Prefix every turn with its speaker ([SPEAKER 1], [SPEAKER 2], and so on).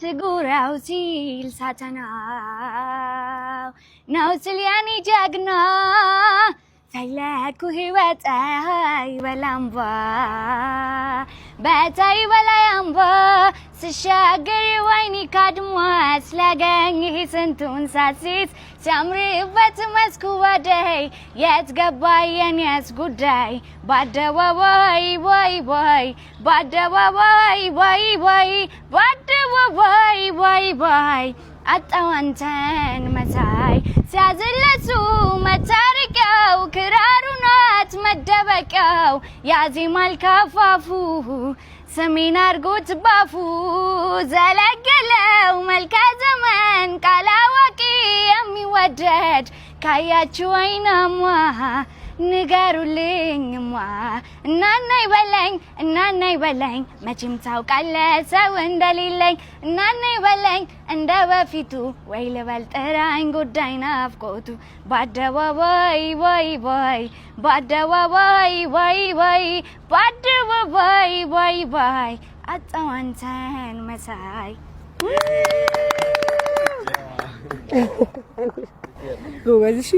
[SPEAKER 1] ትጉራው ሲል ሳተናው ነው ስልያኒ ጀግና ፈለኩ ህይወት አይበላምባ በታይ በላያምባ ስሻገር ወይኒ ካድማስ ላገኝህ ስንቱን ሳሲት ሲያምርበት መስኩ ወደይ የት ገባ የኔስ ጉዳይ በአደባባይ ወይ ወይ በአደባባይ ወይ ወይ በአደባባይ ወይ ወይ አጣው አንተን መሳይ ሲያዝለሱ መታረቂያው ክራሩ ናት መደበቂያው ያዜማል ካፋፉ ሰሜን አርጎት ባፉ ዘለገለው መልከ ዘመን ቃል አዋቂ የሚወደድ ካያችሁ አይናማ ንገሩልኝማ እናናይ በለኝ መቼም ታውቃለህ ሰው እንደሌለኝ እናናይ በለኝ እንደ በፊቱ ወይ ልበል ጥራኝ ጉዳይ ናፍቆቱ በአደባባይ ወይ ወይ በአደባባይ ወይ ወይ በአደባባይ ወይ ወይ አጣው አንተን መሳይ
[SPEAKER 2] ጎበዝ እሺ